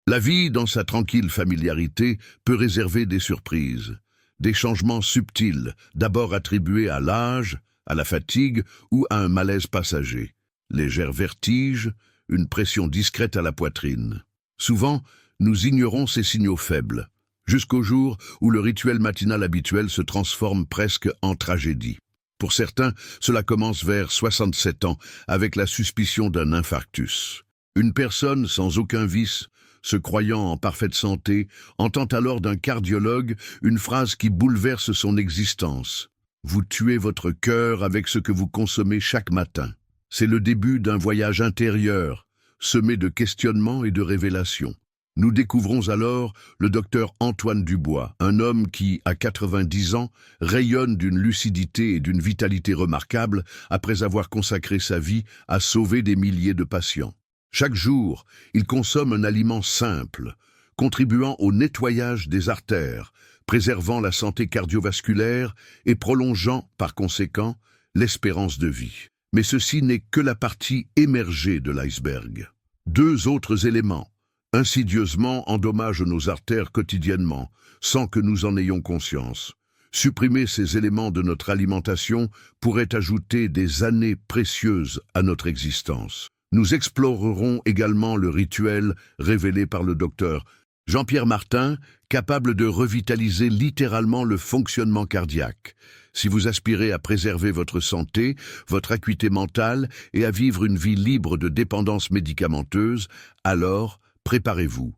La vie, dans sa tranquille familiarité, peut réserver des surprises, des changements subtils, d'abord attribués à l'âge, à la fatigue ou à un malaise passager. Légers vertiges, une pression discrète à la poitrine. Souvent, nous ignorons ces signaux faibles, jusqu'au jour où le rituel matinal habituel se transforme presque en tragédie. Pour certains, cela commence vers 67 ans, avec la suspicion d'un infarctus. Une personne sans aucun vice, se croyant en parfaite santé, entend alors d'un cardiologue une phrase qui bouleverse son existence. Vous tuez votre cœur avec ce que vous consommez chaque matin. C'est le début d'un voyage intérieur, semé de questionnements et de révélations. Nous découvrons alors le docteur Antoine Dubois, un homme qui, à 90 ans, rayonne d'une lucidité et d'une vitalité remarquables après avoir consacré sa vie à sauver des milliers de patients. Chaque jour, il consomme un aliment simple, contribuant au nettoyage des artères, préservant la santé cardiovasculaire et prolongeant, par conséquent, l'espérance de vie. Mais ceci n'est que la partie émergée de l'iceberg. Deux autres éléments, insidieusement, endommagent nos artères quotidiennement, sans que nous en ayons conscience. Supprimer ces éléments de notre alimentation pourrait ajouter des années précieuses à notre existence. Nous explorerons également le rituel révélé par le docteur Jean-Pierre Martin, capable de revitaliser littéralement le fonctionnement cardiaque. Si vous aspirez à préserver votre santé, votre acuité mentale et à vivre une vie libre de dépendance médicamenteuse, alors préparez-vous.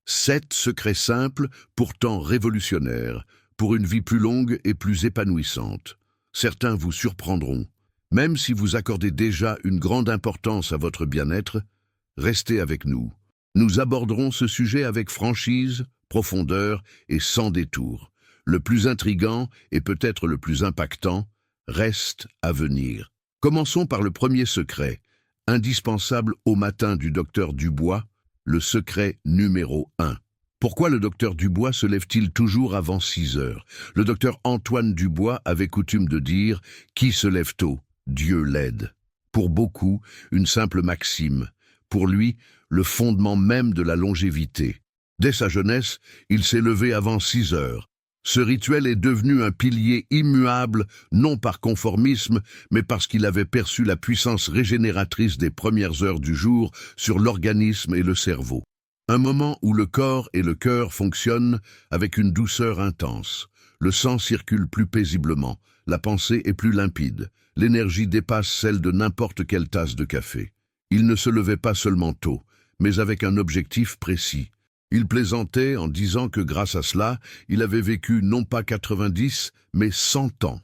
7 secrets simples, pourtant révolutionnaires, pour une vie plus longue et plus épanouissante. Certains vous surprendront. Même si vous accordez déjà une grande importance à votre bien-être, restez avec nous. Nous aborderons ce sujet avec franchise, profondeur et sans détour. Le plus intrigant et peut-être le plus impactant reste à venir. Commençons par le premier secret, indispensable au matin du docteur Dubois, le secret numéro 1. Pourquoi le docteur Dubois se lève-t-il toujours avant 6 heures? Le docteur Antoine Dubois avait coutume de dire « Qui se lève tôt, Dieu l'aide ». Pour beaucoup, une simple maxime. Pour lui, le fondement même de la longévité. Dès sa jeunesse, il s'est levé avant 6 heures. Ce rituel est devenu un pilier immuable, non par conformisme, mais parce qu'il avait perçu la puissance régénératrice des premières heures du jour sur l'organisme et le cerveau. Un moment où le corps et le cœur fonctionnent avec une douceur intense. Le sang circule plus paisiblement, la pensée est plus limpide, l'énergie dépasse celle de n'importe quelle tasse de café. Il ne se levait pas seulement tôt, mais avec un objectif précis. Il plaisantait en disant que grâce à cela, il avait vécu non pas 90, mais 100 ans.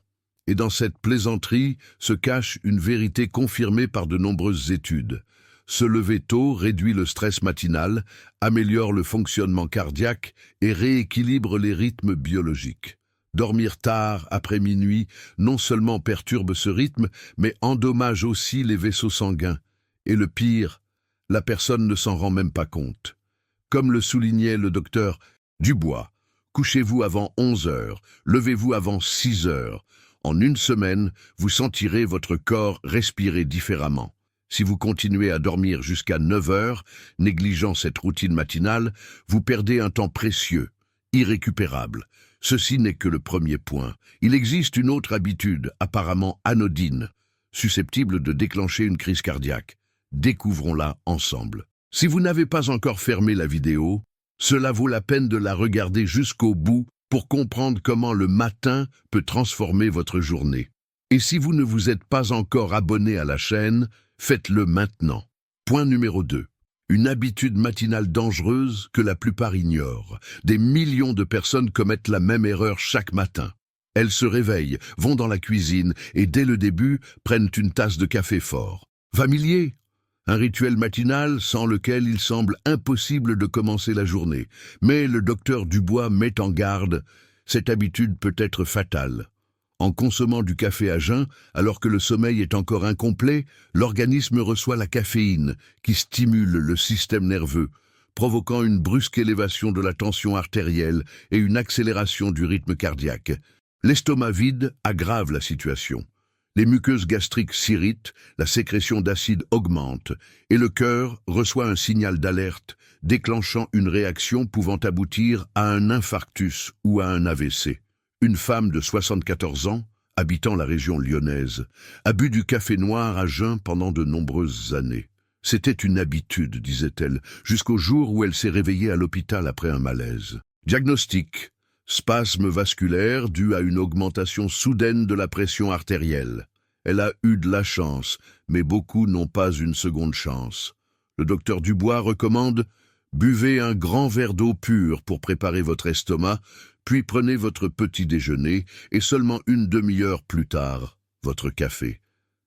Et dans cette plaisanterie se cache une vérité confirmée par de nombreuses études. Se lever tôt réduit le stress matinal, améliore le fonctionnement cardiaque et rééquilibre les rythmes biologiques. Dormir tard, après minuit, non seulement perturbe ce rythme, mais endommage aussi les vaisseaux sanguins. Et le pire, la personne ne s'en rend même pas compte. Comme le soulignait le docteur Dubois, couchez-vous avant 11 heures, levez-vous avant 6 heures. En une semaine, vous sentirez votre corps respirer différemment. Si vous continuez à dormir jusqu'à 9 heures, négligeant cette routine matinale, vous perdez un temps précieux, irrécupérable. Ceci n'est que le premier point. Il existe une autre habitude, apparemment anodine, susceptible de déclencher une crise cardiaque. Découvrons-la ensemble. Si vous n'avez pas encore fermé la vidéo, cela vaut la peine de la regarder jusqu'au bout pour comprendre comment le matin peut transformer votre journée. Et si vous ne vous êtes pas encore abonné à la chaîne, faites-le maintenant. Point numéro 2. Une habitude matinale dangereuse que la plupart ignorent. Des millions de personnes commettent la même erreur chaque matin. Elles se réveillent, vont dans la cuisine et dès le début prennent une tasse de café fort. Familier? Un rituel matinal sans lequel il semble impossible de commencer la journée. Mais le docteur Dubois met en garde, cette habitude peut être fatale. En consommant du café à jeun, alors que le sommeil est encore incomplet, l'organisme reçoit la caféine, qui stimule le système nerveux, provoquant une brusque élévation de la tension artérielle et une accélération du rythme cardiaque. L'estomac vide aggrave la situation. Les muqueuses gastriques s'irritent, la sécrétion d'acide augmente, et le cœur reçoit un signal d'alerte, déclenchant une réaction pouvant aboutir à un infarctus ou à un AVC. Une femme de 74 ans, habitant la région lyonnaise, a bu du café noir à jeun pendant de nombreuses années. C'était une habitude, disait-elle, jusqu'au jour où elle s'est réveillée à l'hôpital après un malaise. Diagnostic: spasme vasculaire dû à une augmentation soudaine de la pression artérielle. Elle a eu de la chance, mais beaucoup n'ont pas une seconde chance. Le docteur Dubois recommande: buvez un grand verre d'eau pure pour préparer votre estomac, puis prenez votre petit déjeuner et seulement une demi-heure plus tard, votre café,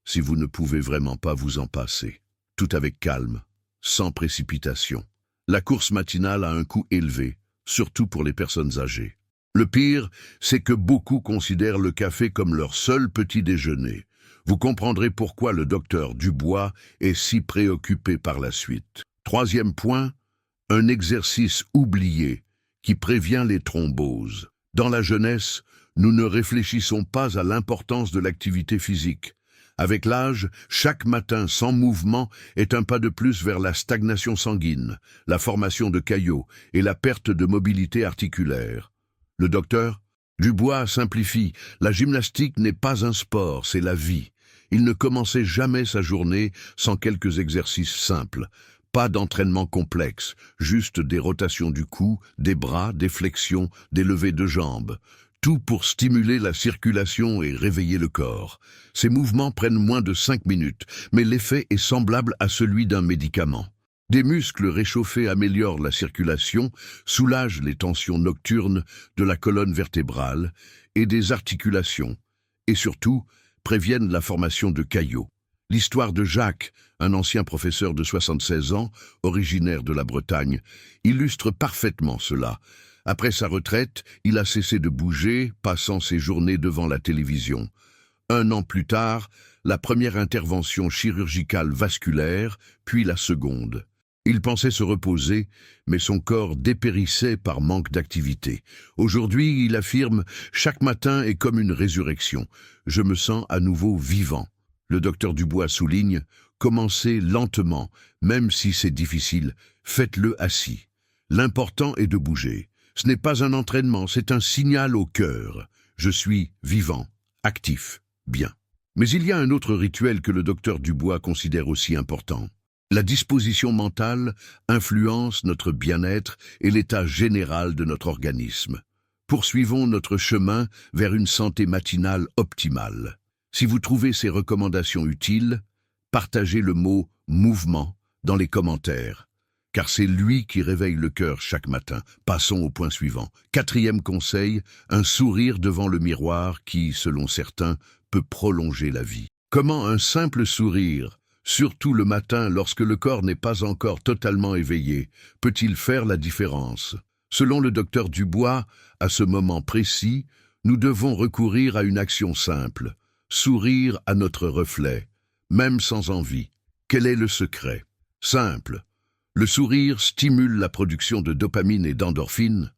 si vous ne pouvez vraiment pas vous en passer. Tout avec calme, sans précipitation. La course matinale a un coût élevé, surtout pour les personnes âgées. Le pire, c'est que beaucoup considèrent le café comme leur seul petit déjeuner. Vous comprendrez pourquoi le docteur Dubois est si préoccupé par la suite. Troisième point, un exercice oublié qui prévient les thromboses. Dans la jeunesse, nous ne réfléchissons pas à l'importance de l'activité physique. Avec l'âge, chaque matin sans mouvement est un pas de plus vers la stagnation sanguine, la formation de caillots et la perte de mobilité articulaire. Le docteur Dubois simplifie: la gymnastique n'est pas un sport, c'est la vie. Il ne commençait jamais sa journée sans quelques exercices simples. Pas d'entraînement complexe, juste des rotations du cou, des bras, des flexions, des levées de jambes. Tout pour stimuler la circulation et réveiller le corps. Ces mouvements prennent moins de 5 minutes, mais l'effet est semblable à celui d'un médicament. Des muscles réchauffés améliorent la circulation, soulagent les tensions nocturnes de la colonne vertébrale et des articulations, et surtout préviennent la formation de caillots. L'histoire de Jacques, un ancien professeur de 76 ans, originaire de la Bretagne, illustre parfaitement cela. Après sa retraite, il a cessé de bouger, passant ses journées devant la télévision. 1 an plus tard, la première intervention chirurgicale vasculaire, puis la seconde. Il pensait se reposer, mais son corps dépérissait par manque d'activité. Aujourd'hui, il affirme: chaque matin est comme une résurrection. Je me sens à nouveau vivant. Le docteur Dubois souligne: commencez lentement, même si c'est difficile, faites-le assis. L'important est de bouger. Ce n'est pas un entraînement, c'est un signal au cœur. Je suis vivant, actif, bien. Mais il y a un autre rituel que le docteur Dubois considère aussi important. La disposition mentale influence notre bien-être et l'état général de notre organisme. Poursuivons notre chemin vers une santé matinale optimale. Si vous trouvez ces recommandations utiles, partagez le mot « mouvement » dans les commentaires, car c'est lui qui réveille le cœur chaque matin. Passons au point suivant. 4e conseil, un sourire devant le miroir qui, selon certains, peut prolonger la vie. Comment un simple sourire, surtout le matin lorsque le corps n'est pas encore totalement éveillé, peut-il faire la différence? Selon le docteur Dubois, à ce moment précis, nous devons recourir à une action simple: sourire à notre reflet, même sans envie. Quel est le secret? Simple. Le sourire stimule la production de dopamine et d'endorphine,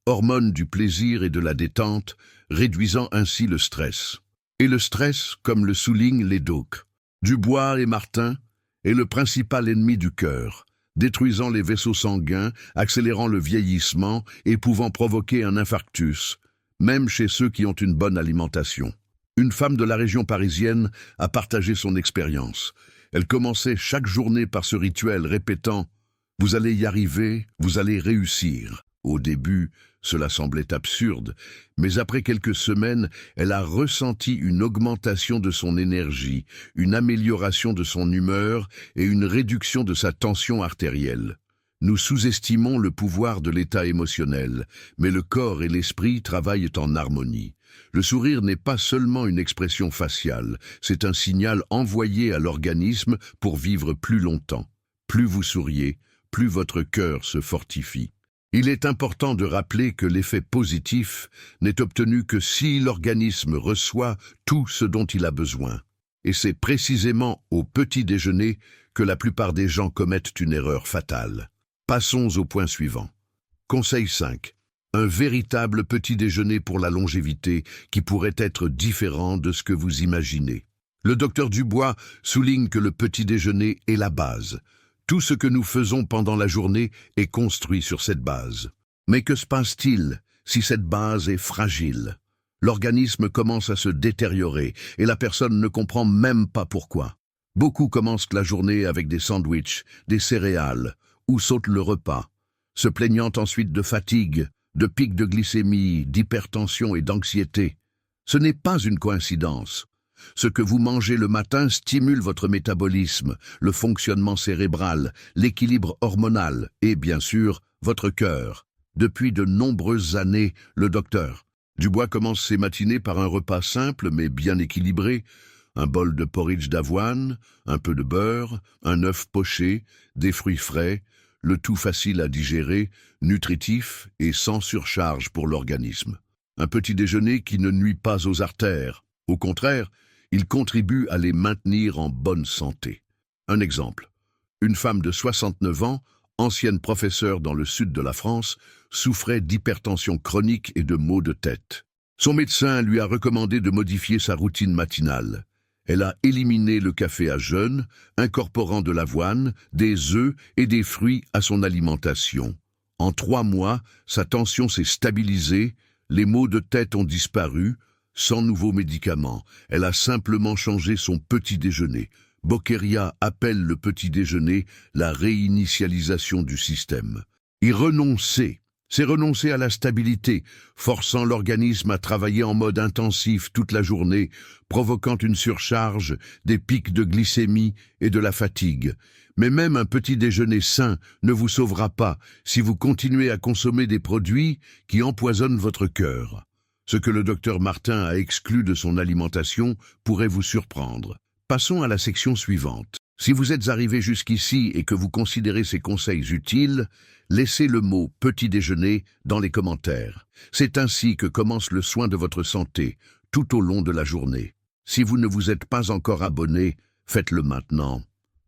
hormones du plaisir et de la détente, réduisant ainsi le stress. Et le stress, comme le soulignent les docs Dubois et Martin, est le principal ennemi du cœur, détruisant les vaisseaux sanguins, accélérant le vieillissement et pouvant provoquer un infarctus, même chez ceux qui ont une bonne alimentation. Une femme de la région parisienne a partagé son expérience. Elle commençait chaque journée par ce rituel, répétant: « Vous allez y arriver, vous allez réussir ». Au début, cela semblait absurde, mais après quelques semaines, elle a ressenti une augmentation de son énergie, une amélioration de son humeur et une réduction de sa tension artérielle. Nous sous-estimons le pouvoir de l'état émotionnel, mais le corps et l'esprit travaillent en harmonie. Le sourire n'est pas seulement une expression faciale, c'est un signal envoyé à l'organisme pour vivre plus longtemps. Plus vous souriez, plus votre cœur se fortifie. Il est important de rappeler que l'effet positif n'est obtenu que si l'organisme reçoit tout ce dont il a besoin. Et c'est précisément au petit déjeuner que la plupart des gens commettent une erreur fatale. Passons au point suivant. Conseil 5. Un véritable petit déjeuner pour la longévité qui pourrait être différent de ce que vous imaginez. Le docteur Dubois souligne que le petit déjeuner est la base. Tout ce que nous faisons pendant la journée est construit sur cette base. Mais que se passe-t-il si cette base est fragile? L'organisme commence à se détériorer et la personne ne comprend même pas pourquoi. Beaucoup commencent la journée avec des sandwichs, des céréales, ou sautent le repas, se plaignant ensuite de fatigue, de pics de glycémie, d'hypertension et d'anxiété. Ce n'est pas une coïncidence. Ce que vous mangez le matin stimule votre métabolisme, le fonctionnement cérébral, l'équilibre hormonal et, bien sûr, votre cœur. Depuis de nombreuses années, le docteur Dubois commence ses matinées par un repas simple mais bien équilibré, un bol de porridge d'avoine, un peu de beurre, un œuf poché, des fruits frais, le tout facile à digérer, nutritif et sans surcharge pour l'organisme. Un petit déjeuner qui ne nuit pas aux artères. Au contraire, il contribue à les maintenir en bonne santé. Un exemple. Une femme de 69 ans, ancienne professeure dans le sud de la France, souffrait d'hypertension chronique et de maux de tête. Son médecin lui a recommandé de modifier sa routine matinale. Elle a éliminé le café à jeun, incorporant de l'avoine, des œufs et des fruits à son alimentation. En 3 mois, sa tension s'est stabilisée, les maux de tête ont disparu, sans nouveaux médicaments. Elle a simplement changé son petit déjeuner. Beccaria appelle le petit déjeuner la réinitialisation du système. Y renoncer, c'est renoncer à la stabilité, forçant l'organisme à travailler en mode intensif toute la journée, provoquant une surcharge, des pics de glycémie et de la fatigue. Mais même un petit déjeuner sain ne vous sauvera pas si vous continuez à consommer des produits qui empoisonnent votre cœur. Ce que le docteur Martin a exclu de son alimentation pourrait vous surprendre. Passons à la section suivante. Si vous êtes arrivé jusqu'ici et que vous considérez ces conseils utiles, laissez le mot « petit déjeuner » dans les commentaires. C'est ainsi que commence le soin de votre santé, tout au long de la journée. Si vous ne vous êtes pas encore abonné, faites-le maintenant.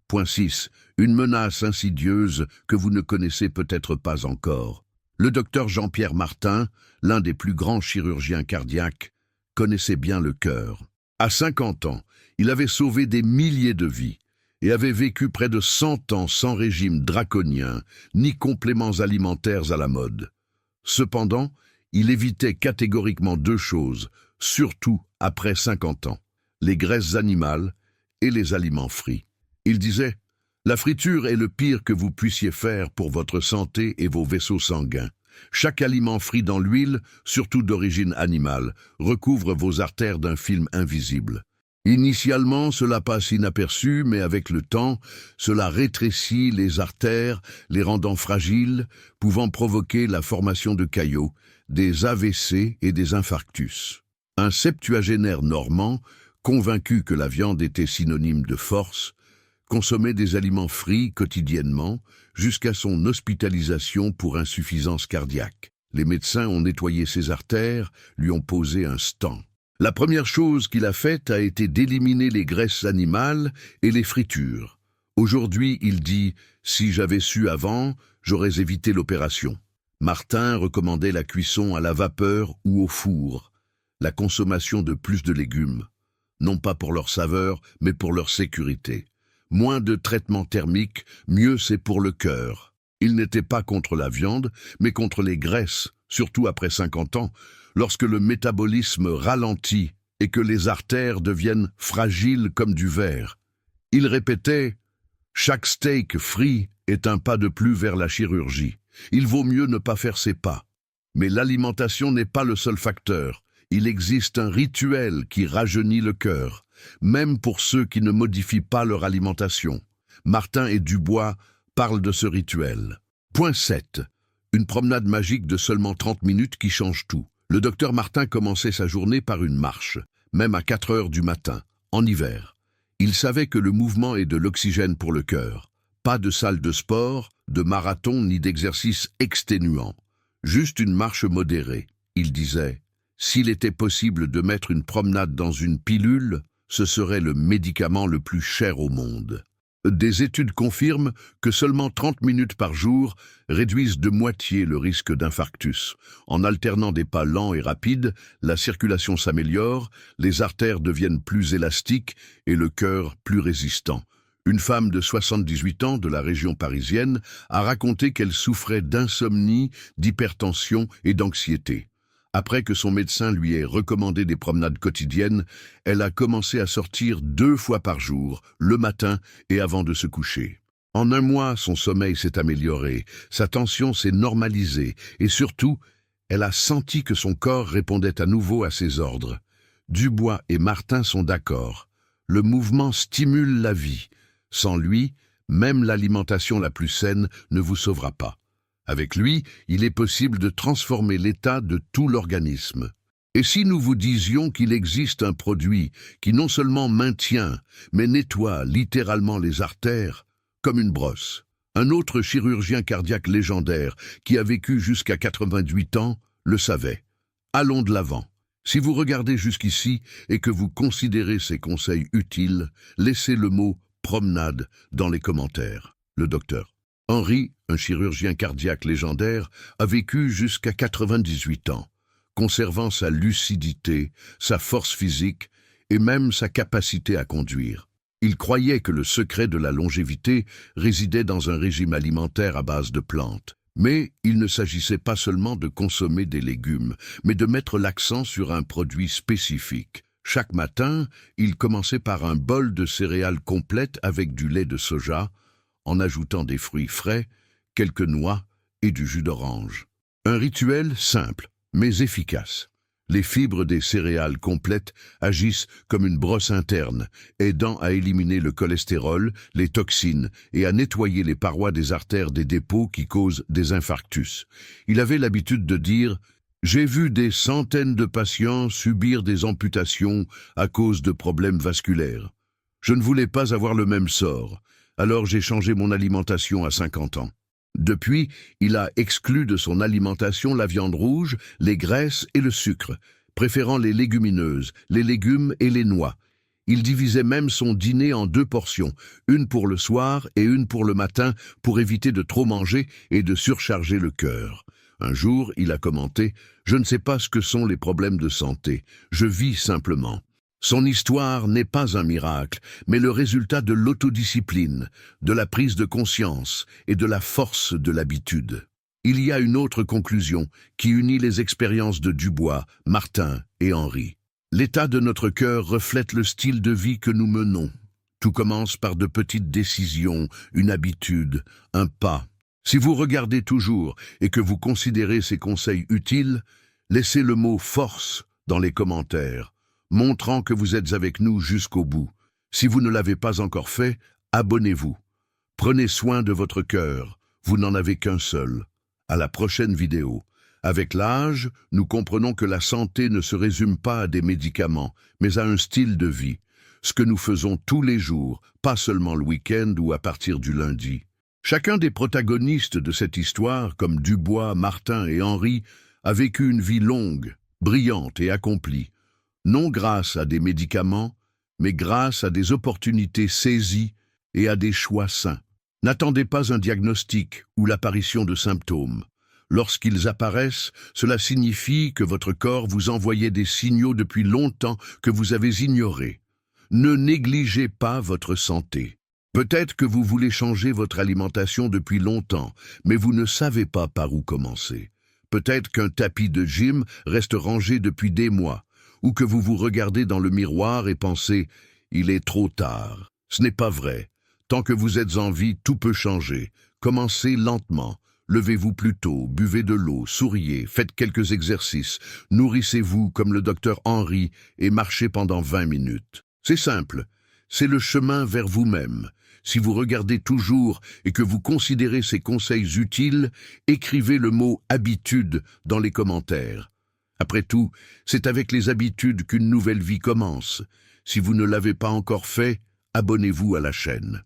Point 6. Une menace insidieuse que vous ne connaissez peut-être pas encore. Le docteur Jean-Pierre Martin, l'un des plus grands chirurgiens cardiaques, connaissait bien le cœur. À 50 ans, il avait sauvé des milliers de vies et avait vécu près de 100 ans sans régime draconien ni compléments alimentaires à la mode. Cependant, il évitait catégoriquement 2 choses, surtout après 50 ans, les graisses animales et les aliments frits. Il disait « La friture est le pire que vous puissiez faire pour votre santé et vos vaisseaux sanguins. Chaque aliment frit dans l'huile, surtout d'origine animale, recouvre vos artères d'un film invisible. Initialement, cela passe inaperçu, mais avec le temps, cela rétrécit les artères, les rendant fragiles, pouvant provoquer la formation de caillots, des AVC et des infarctus. » Un septuagénaire normand, convaincu que la viande était synonyme de force, consommait des aliments frits quotidiennement jusqu'à son hospitalisation pour insuffisance cardiaque. Les médecins ont nettoyé ses artères, lui ont posé un stent. La première chose qu'il a faite a été d'éliminer les graisses animales et les fritures. Aujourd'hui, il dit « Si j'avais su avant, j'aurais évité l'opération ». Martin recommandait la cuisson à la vapeur ou au four, la consommation de plus de légumes, non pas pour leur saveur, mais pour leur sécurité. Moins de traitements thermiques, mieux c'est pour le cœur. Il n'était pas contre la viande, mais contre les graisses, surtout après 50 ans, lorsque le métabolisme ralentit et que les artères deviennent fragiles comme du verre. Il répétait « Chaque steak frit est un pas de plus vers la chirurgie. Il vaut mieux ne pas faire ces pas. » Mais l'alimentation n'est pas le seul facteur. Il existe un rituel qui rajeunit le cœur, même pour ceux qui ne modifient pas leur alimentation. Martin et Dubois parlent de ce rituel. Point 7. Une promenade magique de seulement 30 minutes qui change tout. Le docteur Martin commençait sa journée par une marche, même à 4 heures du matin, en hiver. Il savait que le mouvement est de l'oxygène pour le cœur. Pas de salle de sport, de marathon ni d'exercice exténuant. Juste une marche modérée. Il disait « S'il était possible de mettre une promenade dans une pilule, ce serait le médicament le plus cher au monde. » Des études confirment que seulement 30 minutes par jour réduisent de moitié le risque d'infarctus. En alternant des pas lents et rapides, la circulation s'améliore, les artères deviennent plus élastiques et le cœur plus résistant. Une femme de 78 ans de la région parisienne a raconté qu'elle souffrait d'insomnie, d'hypertension et d'anxiété. Après que son médecin lui ait recommandé des promenades quotidiennes, elle a commencé à sortir 2 fois par jour, le matin et avant de se coucher. En un mois, son sommeil s'est amélioré, sa tension s'est normalisée et surtout, elle a senti que son corps répondait à nouveau à ses ordres. Dubois et Martin sont d'accord. Le mouvement stimule la vie. Sans lui, même l'alimentation la plus saine ne vous sauvera pas. Avec lui, il est possible de transformer l'état de tout l'organisme. Et si nous vous disions qu'il existe un produit qui non seulement maintient, mais nettoie littéralement les artères, comme une brosse? Un autre chirurgien cardiaque légendaire, qui a vécu jusqu'à 88 ans, le savait. Allons de l'avant. Si vous regardez jusqu'ici et que vous considérez ces conseils utiles, laissez le mot « promenade » dans les commentaires. Le docteur Henry, un chirurgien cardiaque légendaire, a vécu jusqu'à 98 ans, conservant sa lucidité, sa force physique et même sa capacité à conduire. Il croyait que le secret de la longévité résidait dans un régime alimentaire à base de plantes. Mais il ne s'agissait pas seulement de consommer des légumes, mais de mettre l'accent sur un produit spécifique. Chaque matin, il commençait par un bol de céréales complètes avec du lait de soja, en ajoutant des fruits frais, quelques noix et du jus d'orange. Un rituel simple, mais efficace. Les fibres des céréales complètes agissent comme une brosse interne, aidant à éliminer le cholestérol, les toxines et à nettoyer les parois des artères des dépôts qui causent des infarctus. Il avait l'habitude de dire « J'ai vu des centaines de patients subir des amputations à cause de problèmes vasculaires. Je ne voulais pas avoir le même sort. Alors j'ai changé mon alimentation à 50 ans. » Depuis, il a exclu de son alimentation la viande rouge, les graisses et le sucre, préférant les légumineuses, les légumes et les noix. Il divisait même son dîner en 2 portions, une pour le soir et une pour le matin, pour éviter de trop manger et de surcharger le cœur. Un jour, il a commenté « Je ne sais pas ce que sont les problèmes de santé, je vis simplement ». Son histoire n'est pas un miracle, mais le résultat de l'autodiscipline, de la prise de conscience et de la force de l'habitude. Il y a une autre conclusion qui unit les expériences de Dubois, Martin et Henry. L'état de notre cœur reflète le style de vie que nous menons. Tout commence par de petites décisions, une habitude, un pas. Si vous regardez toujours et que vous considérez ces conseils utiles, laissez le mot « force » dans les commentaires, montrant que vous êtes avec nous jusqu'au bout. Si vous ne l'avez pas encore fait, abonnez-vous. Prenez soin de votre cœur, vous n'en avez qu'un seul. À la prochaine vidéo. Avec l'âge, nous comprenons que la santé ne se résume pas à des médicaments, mais à un style de vie. Ce que nous faisons tous les jours, pas seulement le week-end ou à partir du lundi. Chacun des protagonistes de cette histoire, comme Dubois, Martin et Henry, a vécu une vie longue, brillante et accomplie. Non grâce à des médicaments, mais grâce à des opportunités saisies et à des choix sains. N'attendez pas un diagnostic ou l'apparition de symptômes. Lorsqu'ils apparaissent, cela signifie que votre corps vous envoyait des signaux depuis longtemps que vous avez ignorés. Ne négligez pas votre santé. Peut-être que vous voulez changer votre alimentation depuis longtemps, mais vous ne savez pas par où commencer. Peut-être qu'un tapis de gym reste rangé depuis des mois, ou que vous vous regardez dans le miroir et pensez « il est trop tard ». Ce n'est pas vrai. Tant que vous êtes en vie, tout peut changer. Commencez lentement. Levez-vous plus tôt, buvez de l'eau, souriez, faites quelques exercices, nourrissez-vous comme le docteur Henry et marchez pendant 20 minutes. C'est simple, c'est le chemin vers vous-même. Si vous regardez toujours et que vous considérez ces conseils utiles, écrivez le mot « habitude » dans les commentaires. Après tout, c'est avec les habitudes qu'une nouvelle vie commence. Si vous ne l'avez pas encore fait, abonnez-vous à la chaîne.